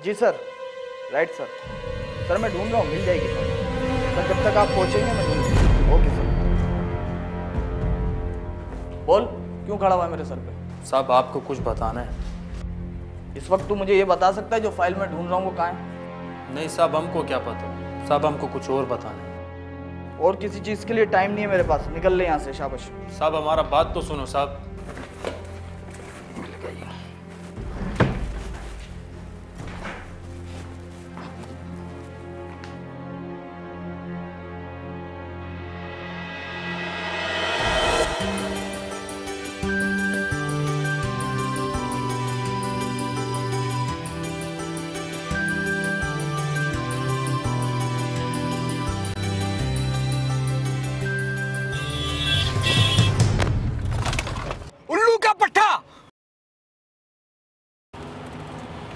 जी sir. Right sir. Sir मैं ढूंढ रहा हूँ, मिल जाएगी सर। सर जब तक आप पहुँचेंगे मैं ढूंढूंगा। Okay sir. बोल, क्यों खड़ा हुआ है मेरे सर पे? साहब आपको कुछ बताना है। इस वक्त तू मुझे ये बता सकता है जो फाइल मैं ढूंढ रहा हूँ वो कहाँ है? नहीं साहब, हमको क्या पता। साहब हमको कुछ और बताना है। और किसी चीज़ के लिए टाइम नहीं है मेरे पास, निकल ले यहाँ से। शाबाश। साहब हमारा बात तो सुनो साहब।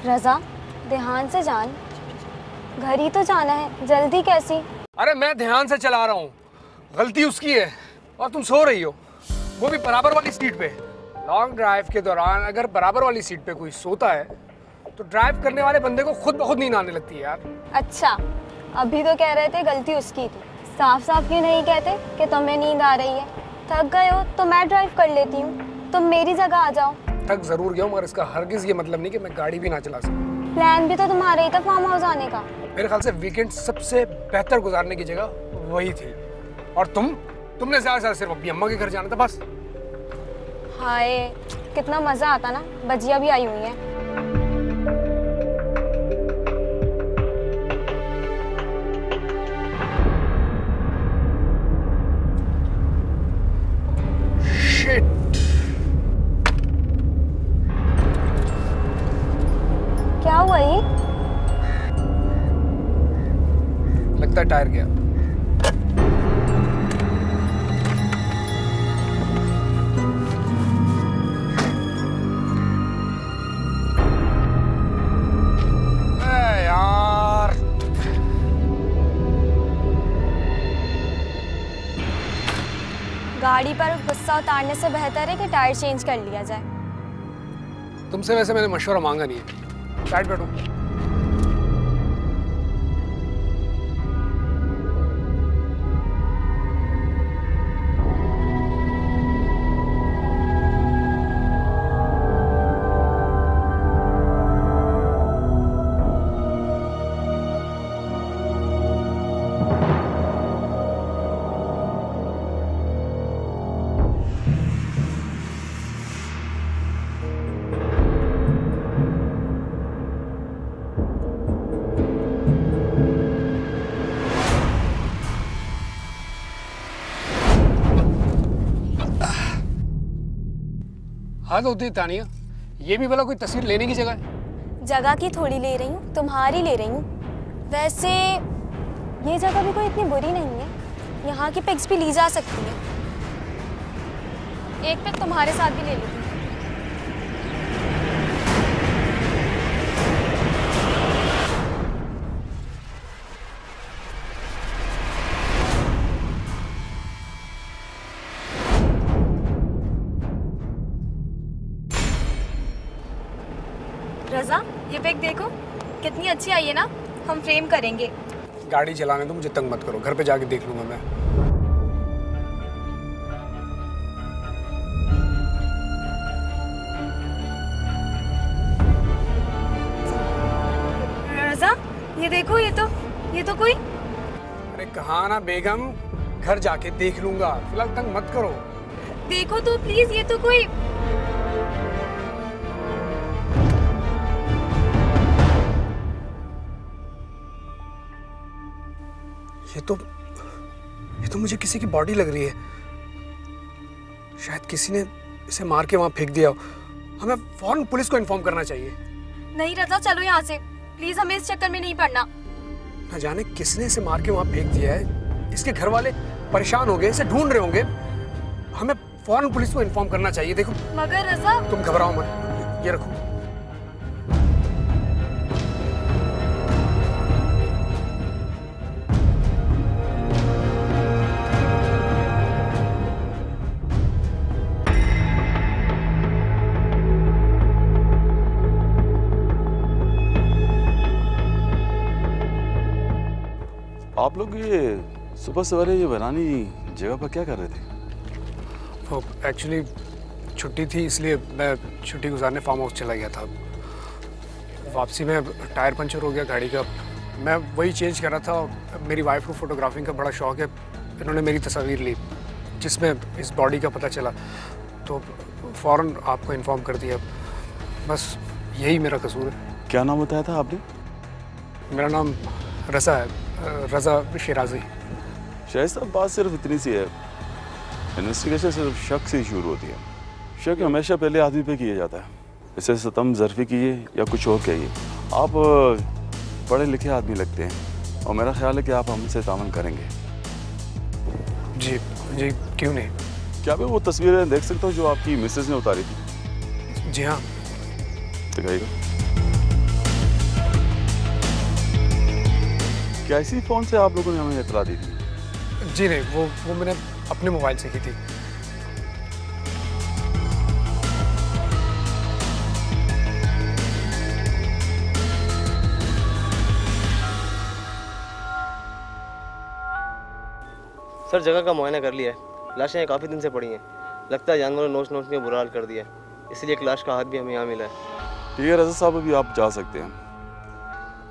रजा, ध्यान से जान, घर ही तो जाना है, जल्दी कैसी? अरे मैं ध्यान से चला रहा हूँ, गलती उसकी है और तुम सो रही हो, वो भी बराबर वाली सीट पे। लॉन्ग ड्राइव के दौरान अगर बराबर वाली सीट पे कोई सोता है तो ड्राइव करने वाले बंदे को खुद ब खुद नींद आने लगती है यार। अच्छा, अभी तो कह रहे थे गलती उसकी थी, साफ साफ क्यों नहीं कहते कि तुम्हें नींद आ रही है? थक गए हो तो मैं ड्राइव कर लेती हूँ, तुम मेरी जगह आ जाओ। थक जरूर गया हूँ मगर इसका हरगिज ये मतलब नहीं कि मैं गाड़ी भी ना चला सकूं। प्लान भी तो तुम्हारा ही था फार्म हाउस आने का। मेरे ख्याल से वीकेंड सबसे बेहतर गुजारने की जगह वही थी। और तुमने ज्यादा से ज्यादा सिर्फ अपनी अम्मा के घर जाना था बस। हाय, कितना मजा आता ना, बजिया भी आई हुई है। क्या हुआ ये? लगता है टायर गया। यार गाड़ी पर गुस्सा उतारने से बेहतर है कि टायर चेंज कर लिया जाए। तुमसे वैसे मैंने मशवरा मांगा नहीं है। साइड बैठो। हद होती है तानिया, ये भी भला कोई तस्वीर लेने की जगह है? जगह की थोड़ी ले रही हूँ, तुम्हारी ले रही हूँ। वैसे ये जगह भी कोई इतनी बुरी नहीं है, यहाँ की पिक्स भी ली जा सकती है। एक पिक तुम्हारे साथ भी ले लेती हूँ। रजा, ये पिक देखो, कितनी अच्छी आई है ना, हम फ्रेम करेंगे। गाड़ी चलाने दो, मुझे तंग मत करो, घर पे जाके देख लूंगा मैं। रजा, ये देखो, ये तो कोई। अरे कहा ना बेगम, घर जाके देख लूंगा, फिलहाल तंग मत करो। देखो तो प्लीज, ये तो कोई। ये तो मुझे किसी की बॉडी लग रही है। शायद किसी ने इसे मार के वहां फेंक दिया हो। हमें फौरन पुलिस को इन्फॉर्म करना चाहिए। नहीं रजा, चलो यहाँ से प्लीज, हमें इस चक्कर में नहीं पड़ना। न जाने किसने इसे मार के वहां फेंक दिया है। इसके घर वाले परेशान हो गए, इसे ढूंढ रहे होंगे। हमें फौरन पुलिस को इन्फॉर्म करना चाहिए। देखो मगर रजा, तुम घबराओ मत, ये रखो। आप लोग ये सुबह सवेरे ये बनानी जगह पर क्या कर रहे थे? वो एक्चुअली छुट्टी थी, इसलिए मैं छुट्टी गुजारने फार्म हाउस चला गया था। वापसी में टायर पंचर हो गया गाड़ी का, मैं वही चेंज कर रहा था। मेरी वाइफ को फोटोग्राफिंग का बड़ा शौक है, इन्होंने मेरी तस्वीर ली जिसमें इस बॉडी का पता चला, तो फ़ौरन आपको इन्फॉर्म कर दिया। बस यही मेरा कसूर है। क्या नाम बताया था आपने? मेरा नाम रज़ा है, रज़ा शिराजी। शायद साहब बात सिर्फ इतनी सी है, इन्वेस्टिगेशन सिर्फ शक से ही शुरू होती है। शक हमेशा पहले आदमी पे किया जाता है, इसे सतम ज़र्फ़ी कीजिए या कुछ और कहिए। आप पढ़े लिखे आदमी लगते हैं और मेरा ख्याल है कि आप हमसे तामन करेंगे। जी जी, क्यों नहीं। क्या मैं वो तस्वीरें देख सकता हूँ जो आपकी मिसेज ने उतारी थी? जी हाँ। दिखाइएगा। क्या इसी फ़ोन से आप लोगों ने हमें इतला दी थी? जी नहीं, वो मैंने अपने मोबाइल से की थी। सर जगह का मुआयना कर लिया है, लाशें काफ़ी दिन से पड़ी हैं, लगता है जानवरों ने नोच नोच के बुरा हाल कर दिया, इसलिए एक लाश का हाथ भी हमें यहाँ मिला है। ठीक है रज़ा साहब, अभी आप जा सकते हैं।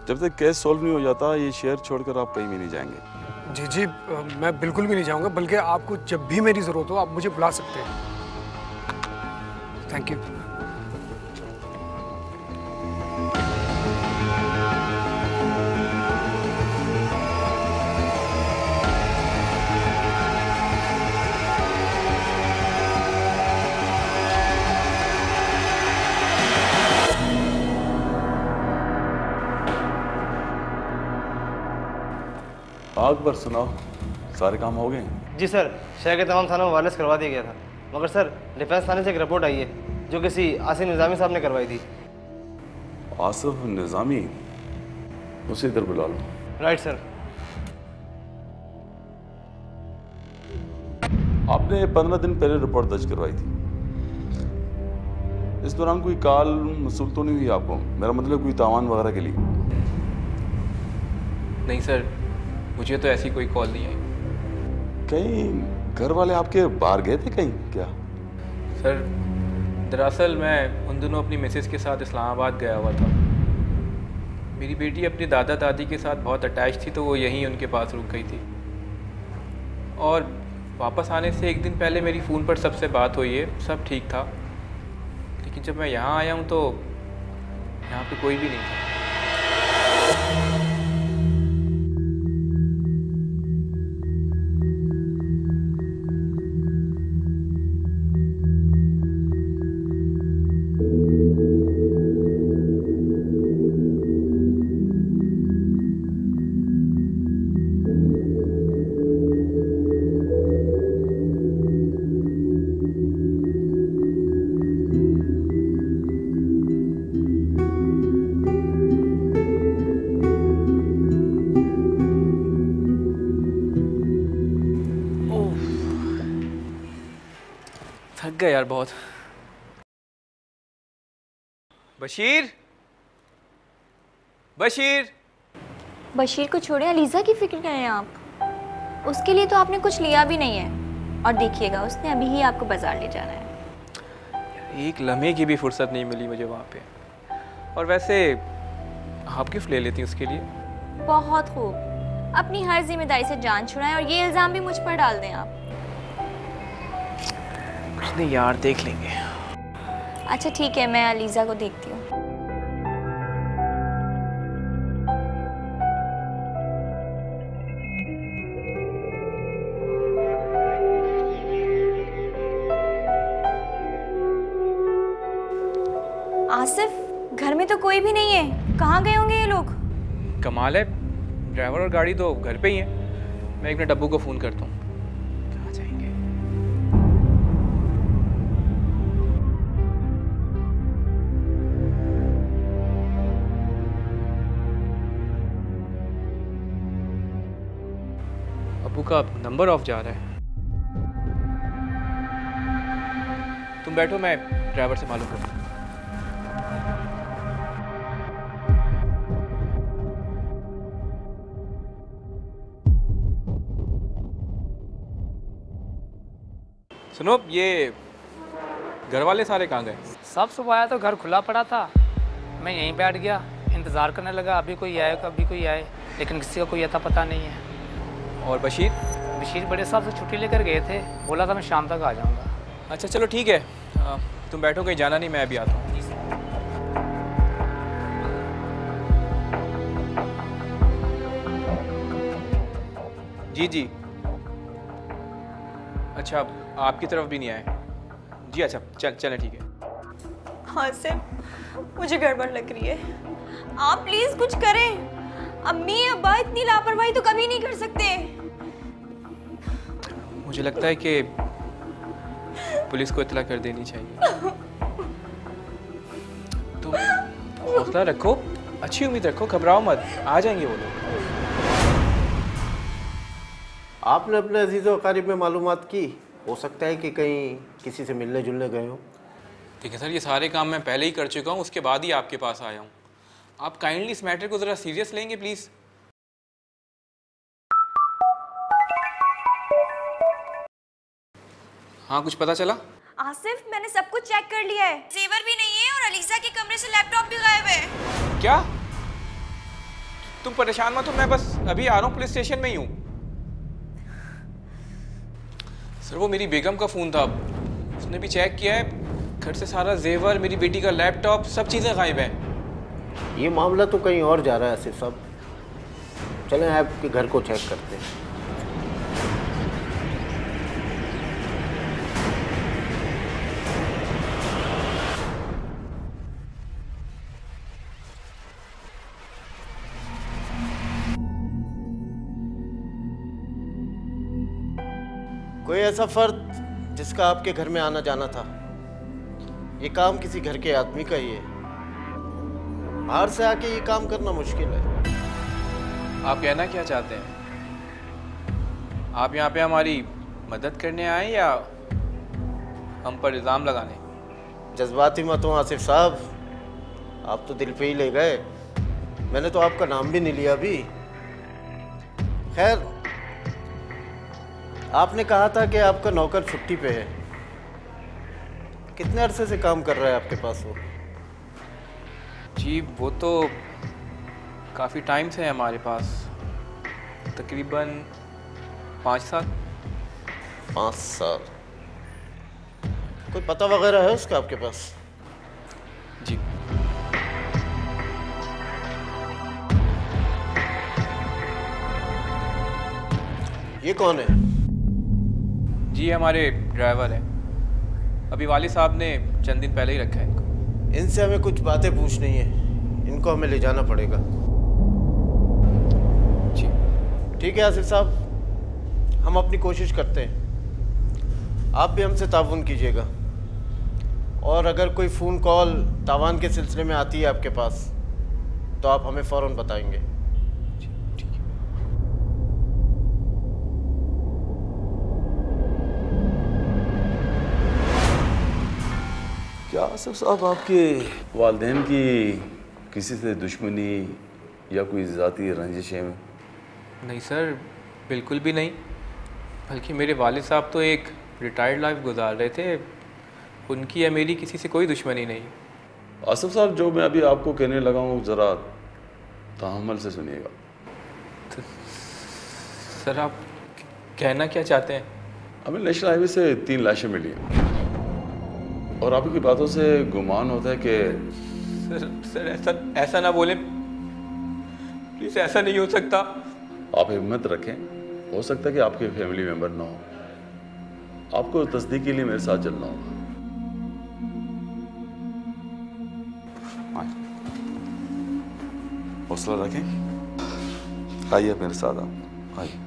जब तक केस सॉल्व नहीं हो जाता ये शहर छोड़कर आप कहीं भी नहीं जाएंगे। जी जी, मैं बिल्कुल भी नहीं जाऊँगा, बल्कि आपको जब भी मेरी ज़रूरत हो आप मुझे बुला सकते हैं। Thank you. अकबर सुनाओ, सारे काम हो गए? जी सर, शहर के तमाम थानों में वायरलेस करवा दिया गया था, मगर सर डिफेंस थाने से एक रिपोर्ट आई है जो किसी आसिफ निज़ामी साहब ने करवाई थी। आसिफ निज़ामी? उसे इधर बुला लो। Right sir. आपने 15 दिन पहले रिपोर्ट दर्ज करवाई थी, इस दौरान कोई कॉल मसूल तो नहीं हुई आपको? मेरा मतलब कोई तावान वगैरह के लिए? नहीं सर, मुझे तो ऐसी कोई कॉल नहीं आई। कहीं घर वाले आपके बाहर गए थे कहीं क्या? सर दरअसल मैं उन दिनों अपनी मिसेस के साथ इस्लामाबाद गया हुआ था। मेरी बेटी अपनी दादा दादी के साथ बहुत अटैच थी, तो वो यहीं उनके पास रुक गई थी। और वापस आने से एक दिन पहले मेरी फ़ोन पर सबसे बात हुई है, सब ठीक था। लेकिन जब मैं यहाँ आया हूँ तो यहाँ पे कोई भी नहीं था। थक गया यार बहुत। बशीर, बशीर। बशीर को छोड़े अलीज़ा की फिक्र करें आप। उसके लिए तो आपने कुछ लिया भी नहीं है, और देखिएगा उसने अभी ही आपको बाजार ले जाना है। एक लम्हे की भी फुर्सत नहीं मिली मुझे वहाँ पे। और वैसे आप गिफ्ट ले लेती हैं उसके लिए? बहुत खूब, अपनी हर जिम्मेदारी से जान छुड़ाएं और ये इल्ज़ाम भी मुझ पर डाल दें आप। कुछ नहीं यार, देख लेंगे। अच्छा ठीक है, मैं अलीज़ा को देखती हूँ। आसिफ, घर में तो कोई भी नहीं है, कहाँ गए होंगे ये लोग? कमाल है, ड्राइवर और गाड़ी तो घर पे ही है। मैं एक मिनट अब्बू को फ़ोन करता हूँ। कहाँ जाएंगे? अब्बू का नंबर ऑफ जा रहा है। तुम बैठो, मैं ड्राइवर से मालूम करता हूँ। सुनो, ये घर वाले सारे कहाँ गए? सब सुबह आया तो घर खुला पड़ा था, मैं यहीं बैठ गया, इंतज़ार करने लगा अभी कोई आए कभी कोई आए, लेकिन किसी का कोई अता पता नहीं है। और बशीर? बशीर बड़े साहब से छुट्टी लेकर गए थे, बोला था मैं शाम तक आ जाऊँगा। अच्छा चलो ठीक है, तुम बैठो, कहीं जाना नहीं, मैं अभी आता हूँ। जी जी, अच्छा आपकी तरफ भी नहीं आए जी? अच्छा चलें ठीक है। हाँ सर, मुझे गड़बड़ लग रही है, आप प्लीज कुछ करें। अम्मी अब्बा इतनी लापरवाही तो कभी नहीं कर सकते। मुझे लगता है कि पुलिस को इत्तला कर देनी चाहिए। तुम हौसला रखो, अच्छी उम्मीद रखो, घबराओ मत, आ जाएंगे वो लोग। आपने अपने अजीज़ व अकारिब में मालूमात की? हो सकता है कि कहीं किसी से मिलने जुलने गए हो। देखिए सर, ये सारे काम मैं पहले ही कर चुका हूँ, उसके बाद ही आपके पास आया हूँ। आप काइंडली इस मैटर को ज़रा सीरियस लेंगे प्लीज़। हाँ, कुछ पता चला? आसिफ, मैंने सब कुछ चेक कर लिया है, जेवर भी नहीं है और अलीजा के कमरे से लैपटॉप भी गायब है। क्या? तुम परेशान मत हो, मैं बस अभी आ रहा हूँ, पुलिस स्टेशन में ही हूँ। सर वो मेरी बेगम का फ़ोन था, उसने भी चेक किया है, घर से सारा जेवर, मेरी बेटी का लैपटॉप, सब चीज़ें गायब हैं। ये मामला तो कहीं और जा रहा है आसिफ साहब, चलें आपके घर को चेक करते हैं। कोई ऐसा फर्द जिसका आपके घर में आना जाना था? ये काम किसी घर के आदमी का ही है, बाहर से आके ये काम करना मुश्किल है। आप कहना क्या चाहते हैं? आप यहाँ पे हमारी मदद करने आए या हम पर इल्ज़ाम लगाने? जज्बाती मत हो आसिफ साहब, आप तो दिल पे ही ले गए, मैंने तो आपका नाम भी नहीं लिया अभी। खैर, आपने कहा था कि आपका नौकर छुट्टी पे है, कितने अरसे से काम कर रहा है आपके पास वो? जी वो तो काफ़ी टाइम से है हमारे पास, तकरीबन 5 साल। 5 साल? कोई पता वगैरह है उसका आपके पास? जी ये कौन है? जी हमारे ड्राइवर हैं, अभी वाली साहब ने चंद दिन पहले ही रखा है इनको। इनसे हमें कुछ बातें पूछनी है, इनको हमें ले जाना पड़ेगा। जी ठीक है आसिफ साहब, हम अपनी कोशिश करते हैं, आप भी हमसे ताउन कीजिएगा, और अगर कोई फ़ोन कॉल तावान के सिलसिले में आती है आपके पास तो आप हमें फ़ौरन बताएंगे। क्या आसिफ साहब आपके वालिदैन की किसी से दुश्मनी या कोई ज़ाती रंजिशें में? नहीं सर, बिल्कुल भी नहीं, बल्कि मेरे वालिद साहब तो एक रिटायर्ड लाइफ गुजार रहे थे, उनकी या मेरी किसी से कोई दुश्मनी नहीं। आसिफ साहब, जो मैं अभी आपको कहने लगा हूँ ज़रा तहम्मुल से सुनिएगा। तो सर आप कहना क्या चाहते हैं? हमें नेशनल हाईवे से 3 लाशें मिली हैं और आपकी बातों से गुमान होता है कि सर ऐसा ना बोले प्लीज़, ऐसा नहीं हो सकता। आप हिम्मत रखें, हो सकता है कि आपके फैमिली मेंबर ना हो, आपको तस्दीक के लिए मेरे साथ चलना होगा। हौसला रखें, आइए मेरे साथ, आप आइए।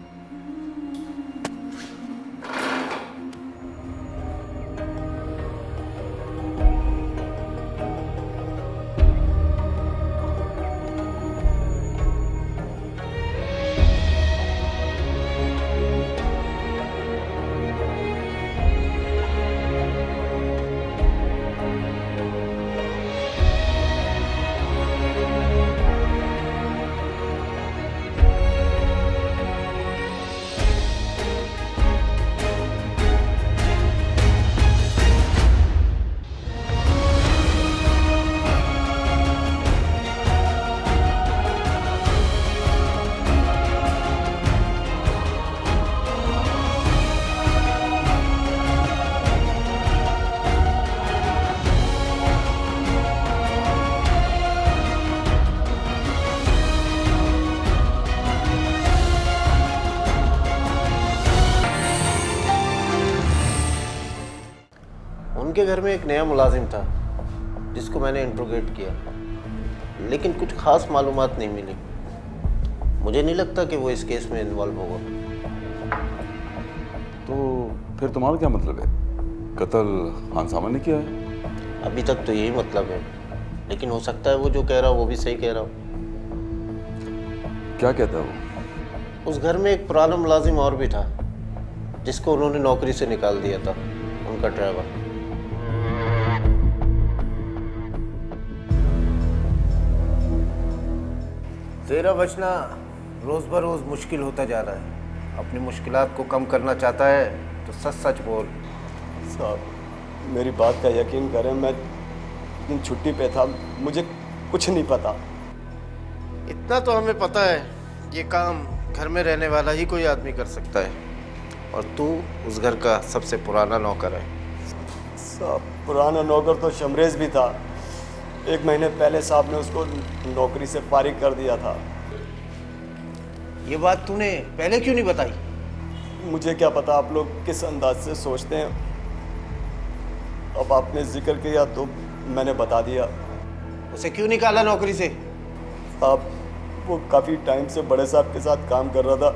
घर में एक नया मुलाजिम था जिसको मैंने इंट्रोगेट किया, लेकिन कुछ खास मालूमात नहीं मिली। मुझे नहीं लगता कि वो इस केस में इन्वॉल्व होगा। तो फिर तुम्हारा क्या मतलब है? कत्ल खान सामा ने किया है? अभी तक तो यही मतलब है, लेकिन हो सकता है वो जो कह रहा हो वो भी सही कह रहा हो। क्या कहता है वो? उस घर में एक पुराना मुलाजिम और भी था जिसको उन्होंने नौकरी से निकाल दिया था, उनका ड्राइवर। तेरा बचना रोज़ बरोज़ मुश्किल होता जा रहा है। अपनी मुश्किलात को कम करना चाहता है तो सच सच बोल। साहब मेरी बात का यकीन करें, मैं दिन छुट्टी पे था, मुझे कुछ नहीं पता। इतना तो हमें पता है, ये काम घर में रहने वाला ही कोई आदमी कर सकता है, और तू उस घर का सबसे पुराना नौकर है। साहब पुराना नौकर तो शमरेज भी था। 1 महीने पहले साहब ने उसको नौकरी से फारिग कर दिया था। ये बात तूने पहले क्यों नहीं बताई? मुझे क्या पता आप लोग किस अंदाज से सोचते हैं। अब आपने जिक्र किया तो मैंने बता दिया। उसे क्यों निकाला नौकरी से? आप वो काफ़ी टाइम से बड़े साहब के साथ काम कर रहा था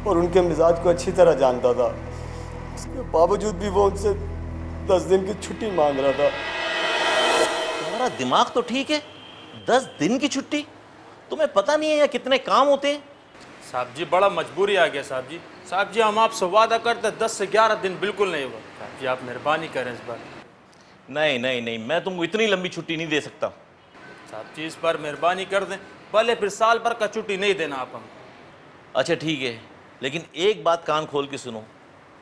और उनके मिजाज को अच्छी तरह जानता था। उसके बावजूद भी वो उनसे 10 दिन की छुट्टी मांग रहा था। तुम्हारा दिमाग तो ठीक है, 10 दिन की छुट्टी? तुम्हें पता नहीं है या कितने काम होते हैं? साहब जी बड़ा मजबूरी आ गया साहब जी। साहब जी हम आपसे वादा करते 10 से 11 दिन बिल्कुल नहीं हुआ। साहब जी आप मेहरबानी करें इस बार। नहीं नहीं नहीं, मैं तुमको इतनी लंबी छुट्टी नहीं दे सकता। साहब जी इस बार मेहरबानी कर दें, भले फिर साल भर का छुट्टी नहीं देना आप हमको। अच्छा ठीक है, लेकिन एक बात कान खोल के सुनो,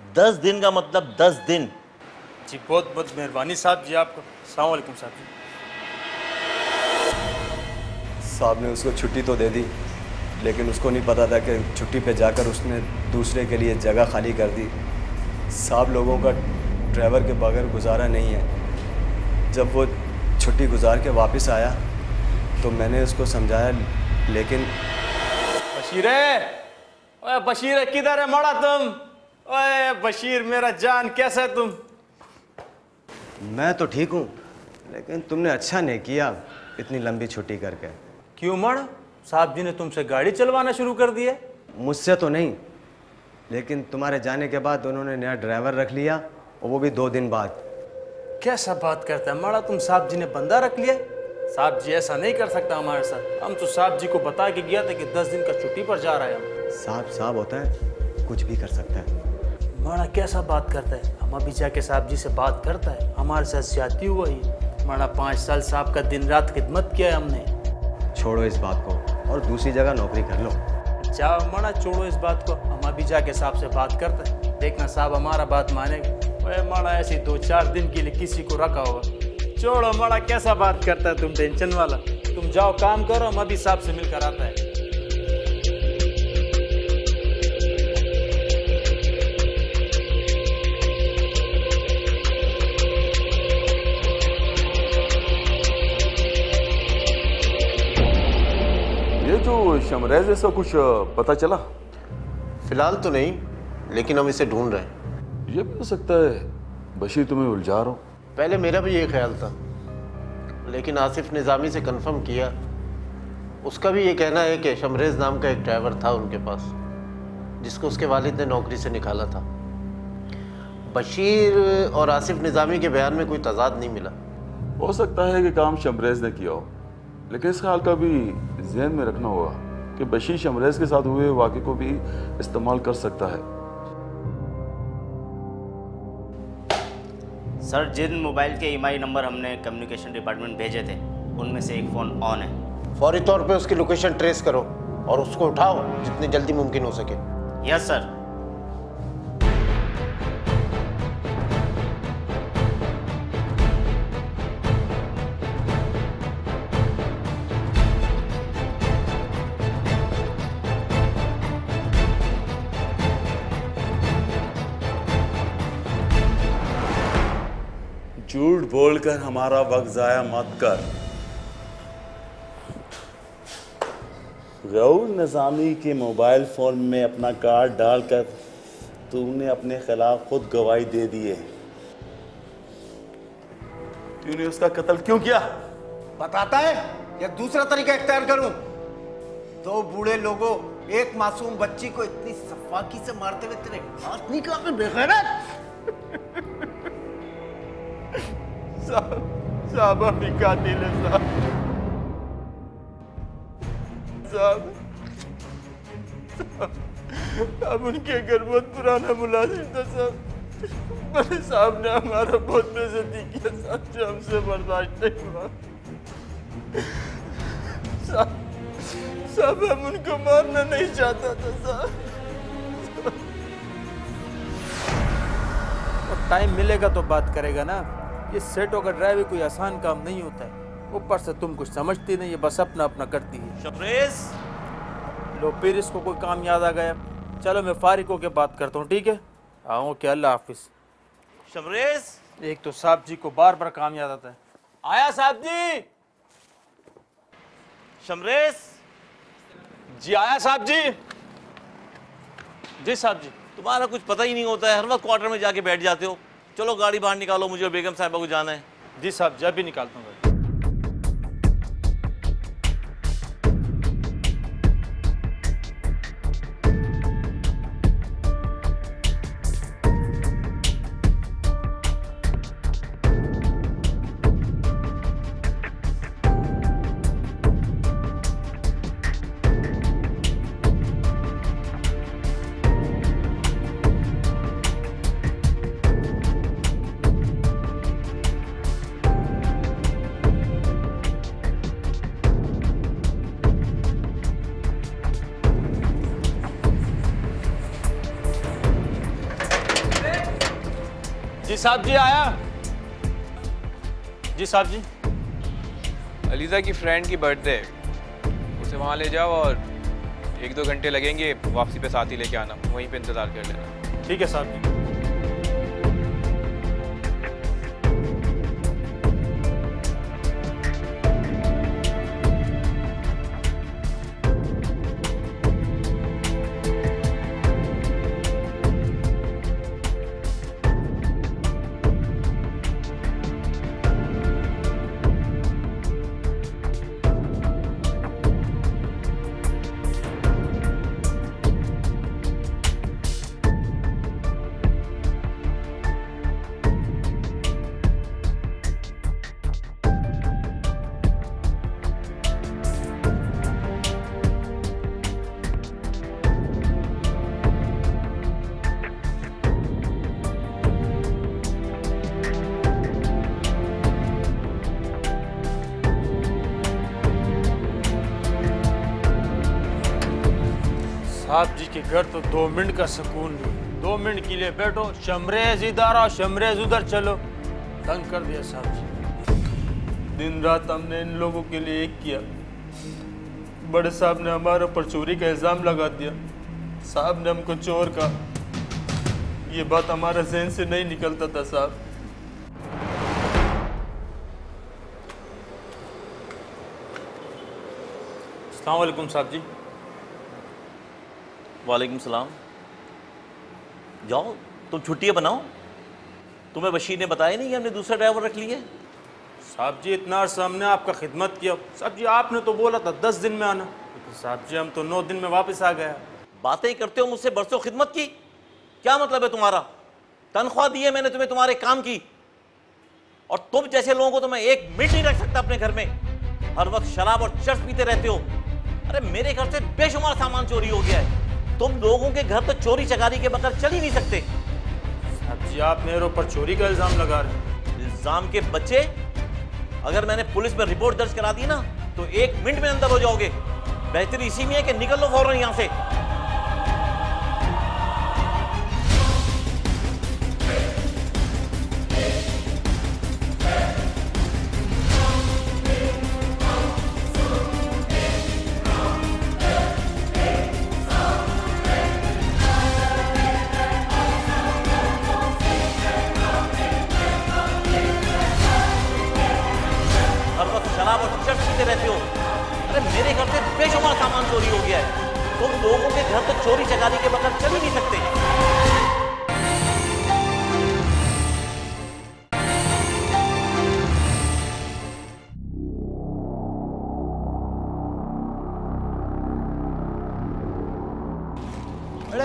10 दिन का मतलब 10 दिन। जी बहुत बहुत मेहरबानी साहब जी आपको। अस्सलाम वालेकुम साहब जी। साहब ने उसको छुट्टी तो दे दी, लेकिन उसको नहीं पता था कि छुट्टी पे जाकर उसने दूसरे के लिए जगह खाली कर दी। साहब लोगों का ड्राइवर के बगैर गुजारा नहीं है। जब वो छुट्टी गुजार के वापस आया तो मैंने उसको समझाया, लेकिन बशीर ओए बशीर किधर है मड़ा तुम? ओए बशीर मेरा जान कैसा है तुम? मैं तो ठीक हूँ, लेकिन तुमने अच्छा नहीं किया इतनी लंबी छुट्टी करके। क्यों मड़ा? साहब जी ने तुमसे गाड़ी चलवाना शुरू कर दिया? मुझसे तो नहीं, लेकिन तुम्हारे जाने के बाद उन्होंने नया ड्राइवर रख लिया, और वो भी 2 दिन बाद। कैसा बात करता है मड़ा? तुम साहब जी ने बंदा रख लिया? साहब जी ऐसा नहीं कर सकता हमारे साथ। हम तो साहब जी को बता के गया था कि 10 दिन का छुट्टी पर जा रहा है हम। साहब होता है, कुछ भी कर सकता है। मड़ा कैसा बात करता है? हम अभी जाके साहब जी से बात करता है, हमारे साथ ज्यादती हुआ ही। मड़ा 5 साल साहब का दिन रात खिदमत किया है हमने। छोड़ो इस बात को और दूसरी जगह नौकरी कर लो। जाओ मड़ा छोड़ो इस बात को, हम अभी जाके साहब से बात करते हैं, देखना साहब हमारा बात मानेंगे। ओए मड़ा ऐसी 2-4 दिन के लिए किसी को रखा होगा। छोड़ो मड़ा कैसा बात करता है तुम, टेंशन वाला। तुम जाओ काम करो, हम अभी साहब से मिलकर आता है। ये जो शमरेज ऐसा कुछ पता चला? फिलहाल तो नहीं, लेकिन हम इसे ढूंढ रहे हैं। ये भी हो सकता है बशीर तुम्हें उलझा रहा हो। पहले मेरा भी ये ख्याल था, लेकिन आसिफ निज़ामी से कंफर्म किया। उसका भी ये कहना है कि शमरेज नाम का एक ड्राइवर था उनके पास, जिसको उसके वालिद ने नौकरी से निकाला था। बशीर और आसिफ निज़ामी के बयान में कोई तजाद नहीं मिला। हो सकता है कि काम शमरेज ने किया हो, लेकिन इस ख्याल का भी जहन में रखना होगा कि बशीर शमरेज के साथ हुए वाक़े को भी इस्तेमाल कर सकता है। सर जिन मोबाइल के ईएमआई नंबर हमने कम्युनिकेशन डिपार्टमेंट भेजे थे, उनमें से एक फ़ोन ऑन है। फौरी तौर पे उसकी लोकेशन ट्रेस करो और उसको उठाओ जितनी जल्दी मुमकिन हो सके। Yes sir. झूठ बोलकर हमारा वक्त ज़ाया मत कर। गौर निज़ामी के मोबाइल फ़ोन में अपना कार्ड डालकर तूने अपने खिलाफ खुद गवाही दे दी है। तूने उसका कत्ल क्यों किया? बताता है या दूसरा तरीका इख्तियार करूं? दो बूढ़े लोगों एक मासूम बच्ची को इतनी सफाकी से मारते हुए तेरे हाथ नहीं कांपे बेगैरत? साहब अभी कातिल है साहब। अब उनके घर बहुत पुराना मुलाजिम था साहब। बड़े साहब ने हमारा बहुत बेइज्जती किया साहब, जो हमसे बर्दाश्त नहीं हुआ। साहब हम उनको मारना नहीं चाहता था साहब। और टाइम मिलेगा तो बात करेगा ना। ये सेटों का ड्राइवर कोई आसान काम नहीं होता है। ऊपर से तुम कुछ समझती नहीं, ये बस अपना अपना करती है। शबरेज, लो फिर इसको कोई काम याद आ गया। चलो मैं फारिग होके बात करता हूँ, ठीक है? आओ क्या, अल्लाह हाफिज। शबरेज, एक तो साहब जी को बार बार काम याद आता है। आया साहब जी। शमरेज जी आया साहब जी। जी साहब जी। तुम्हारा कुछ पता ही नहीं होता है, हर वक्त क्वार्टर में जाके बैठ जाते हो। चलो गाड़ी बाहर निकालो, मुझे बेगम साहिबा को जाना है। जी साहब, जब भी निकालता हूँ। जी साहब जी आया। जी साहब जी। अलीज़ा की फ्रेंड की बर्थडे है, उसे वहाँ ले जाओ और 1-2 घंटे लगेंगे, वापसी पे साथ ही लेके आना, वहीं पे इंतज़ार कर लेना। ठीक है साहब जी। साहब जी के घर तो 2 मिनट का सुकून नहीं। 2 मिनट के लिए बैठो, शमरेज इधर आओ, शमरेज उधर चलो। तंग कर दिया साहब जी। दिन रात हमने इन लोगों के लिए एक किया। बड़े साहब ने हमारे ऊपर चोरी का इल्ज़ाम लगा दिया। साहब ने हमको चोर कहा। ये बात हमारे जहन से नहीं निकलता था साहब। अस्सलाम वालेकुम साहब जी। वालेकुम सलाम। जाओ तुम छुट्टियाँ बनाओ। तुम्हें बशीर ने बताया नहीं कि हमने दूसरा ड्राइवर रख लिया? साहब जी इतना अर्सा हमने आपका खिदमत किया। साहब जी आपने तो बोला था 10 दिन में आना, साहब जी हम तो 9 दिन में वापस आ गया। बातें करते हो मुझसे, बरसों खिदमत की, क्या मतलब है तुम्हारा? तनख्वाह दी है मैंने तुम्हें तुम्हारे काम की, और तुम जैसे लोगों को तो मैं 1 मिनट नहीं रख सकता अपने घर में। हर वक्त शराब और चर्च पीते रहते हो। अरे मेरे घर से बेशुमार सामान चोरी हो गया है। तुम लोगों के घर तो चोरी चकारी के बगैर चल ही नहीं सकते। साहब जी आप मेरे ऊपर चोरी का इल्जाम लगा रहे हैं। इल्जाम के बच्चे, अगर मैंने पुलिस में रिपोर्ट दर्ज करा दी ना तो 1 मिनट में अंदर हो जाओगे। बेहतरी इसी में है कि निकल लो फौरन यहां से। रहते हो। अरे मेरे घर से बेशुमार सामान चोरी हो गया है। तुम लोगों के घर तो चोरी चकारी के बगैर चल ही नहीं सकते।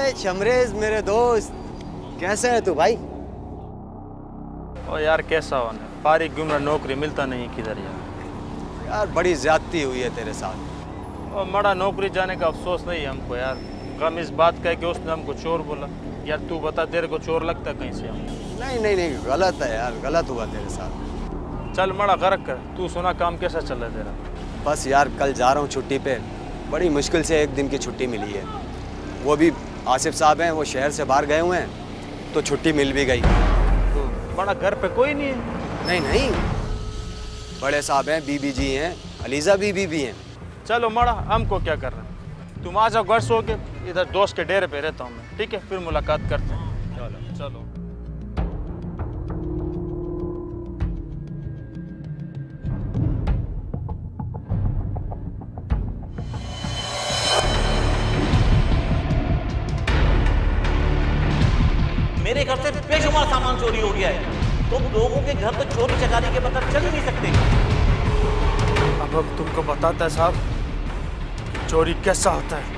अरे शमरेज मेरे दोस्त, कैसे है तू भाई? ओ यार कैसा होना, फारिग घूम रहा, नौकरी मिलता नहीं किधर यार। यार बड़ी ज्यादती हुई है तेरे साथ। और मड़ा नौकरी जाने का अफसोस नहीं है हमको यार, गम इस बात का है कि उसने हमको चोर बोला। यार तू बता, तेरे को चोर लगता कहीं से हम? नहीं नहीं नहीं, गलत है यार, गलत हुआ तेरे साथ। चल मड़ा गरक कर, तू सुना काम कैसा चल रहा है तेरा? बस यार कल जा रहा हूँ छुट्टी पे, बड़ी मुश्किल से 1 दिन की छुट्टी मिली है। वो भी आसिफ साहब हैं, वो शहर से बाहर गए हुए हैं, तो छुट्टी मिल भी गई। तो बड़ा घर पे कोई नहीं है? नहीं नहीं, बड़े साहब हैं, बीबी जी हैं, अलीजा बीबी भी हैं। चलो मड़ा, हमको क्या कर रहे हैं, तुम आ जाओ घर सो के, इधर दोस्त के डेरे पे रहता हूँ मैं, ठीक है? फिर मुलाकात करते हैं। चलो चलो। मेरे घर से बेशुमार सामान चोरी हो गया है, तुम लोगों के घर तो चोरी चकारी के बगैर चल ही नहीं सकते। अब हम तुमको बताता है साहब, चोरी कैसा होता है।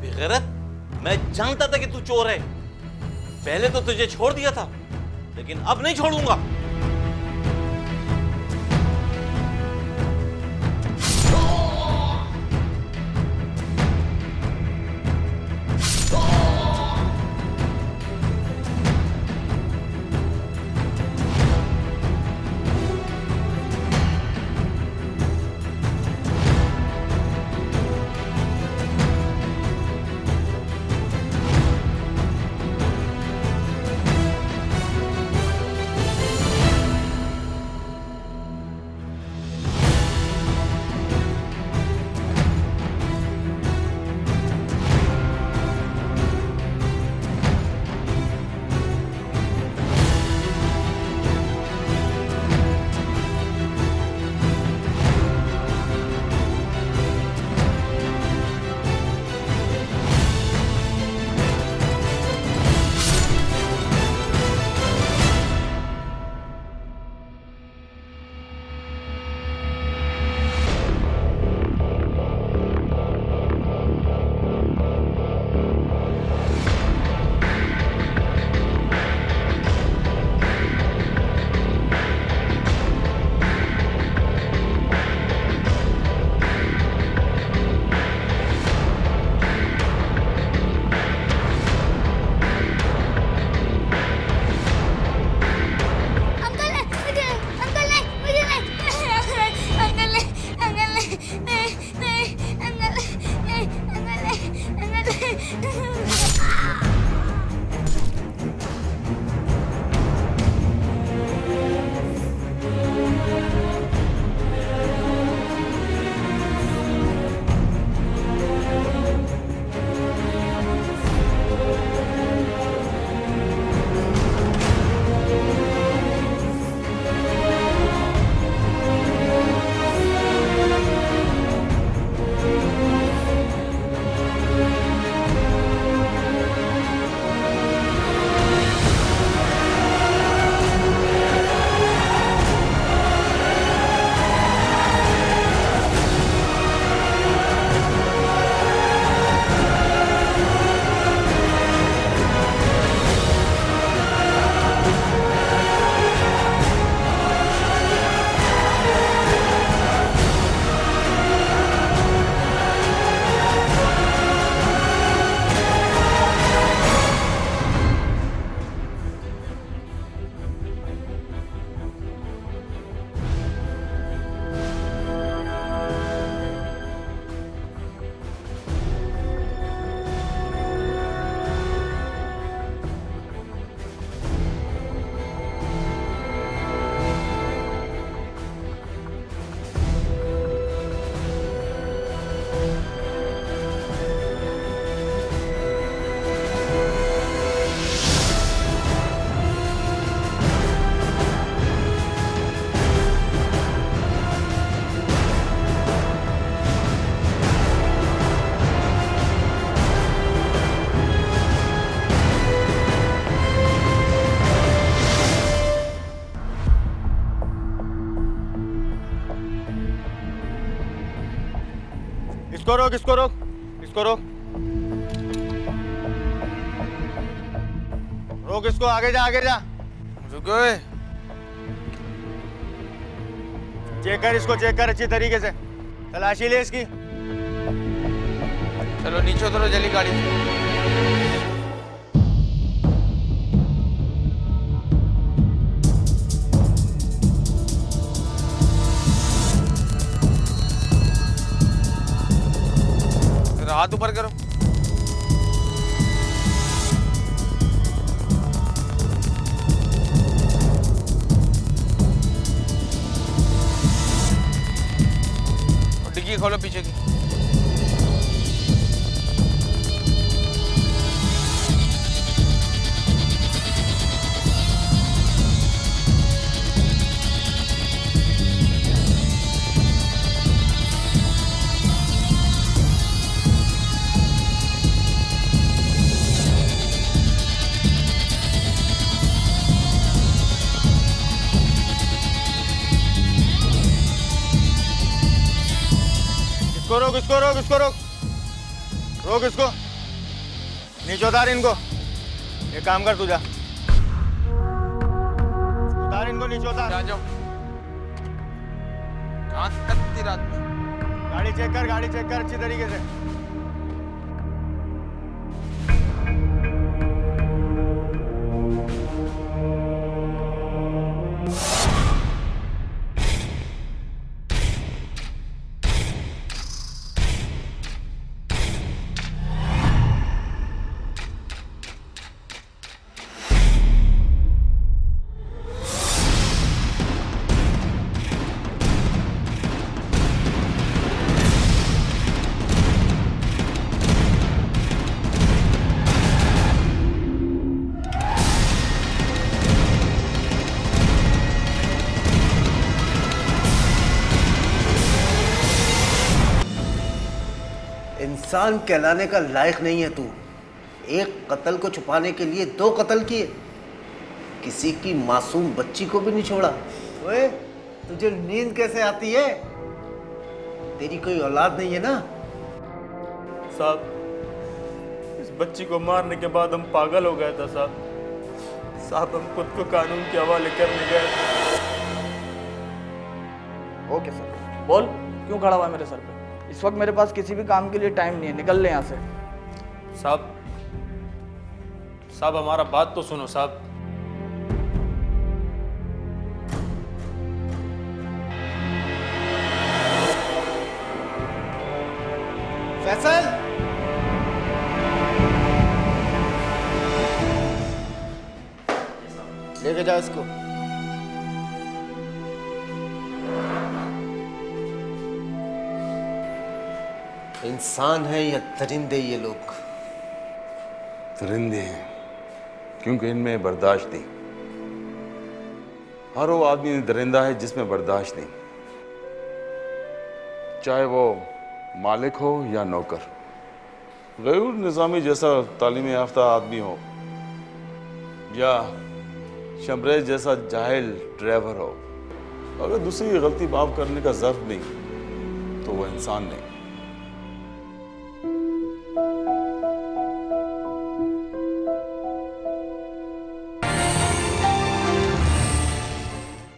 बेगैरत, मैं जानता था कि तू चोर है, पहले तो तुझे छोड़ दिया था, लेकिन अब नहीं छोड़ूंगा। इसको रोक, इसको रोक, इसको रोक, रोक इसको, आगे जा, आगे जा। रुको, चेक कर इसको, चेक कर अच्छी तरीके से, तलाशी ले इसकी। चलो नीचे उतरो जल्दी गाड़ी से। हाथ ऊपर करो। डिग्गी खोलो पीछे की। रोक, इसको रोक, इसको रोक, रोक इसको, नीचे उतार इनको। एक काम कर, तू जा, उतार इनको, नीचे उतार। जाओ। कहाँ तक रात में? गाड़ी चेक कर, गाड़ी चेक कर अच्छी तरीके से। इंसान कहलाने का लायक नहीं है तू। एक कत्ल को छुपाने के लिए 2 कत्ल किए, किसी की मासूम बच्ची को भी नहीं छोड़ा। ओए, तुझे नींद कैसे आती है? तेरी कोई औलाद नहीं है ना? साहब, इस बच्ची को मारने के बाद हम पागल हो गए थे साहब। साहब, हम खुद को कानून के हवाले करने गए। ओके सर, बोल क्यों खड़ा हुआ है मेरे सर पे? इस वक्त मेरे पास किसी भी काम के लिए टाइम नहीं है, निकल ले यहाँ से। साहब, साहब हमारा बात तो सुनो साहब। फैसल, लेके जाओ इसको। इंसान है या दरिंदे ये लोग? दरिंदे हैं, क्योंकि इनमें बर्दाश्त नहीं। हर वो आदमी दरिंदा है जिसमें बर्दाश्त नहीं, चाहे वो मालिक हो या नौकर, गैर निज़ामी जैसा तालीम याफ्ता आदमी हो या शमरेज जैसा जाहिल ड्राइवर हो। अगर दूसरी की गलती माफ करने का ज़र्फ नहीं तो वो इंसान नहीं।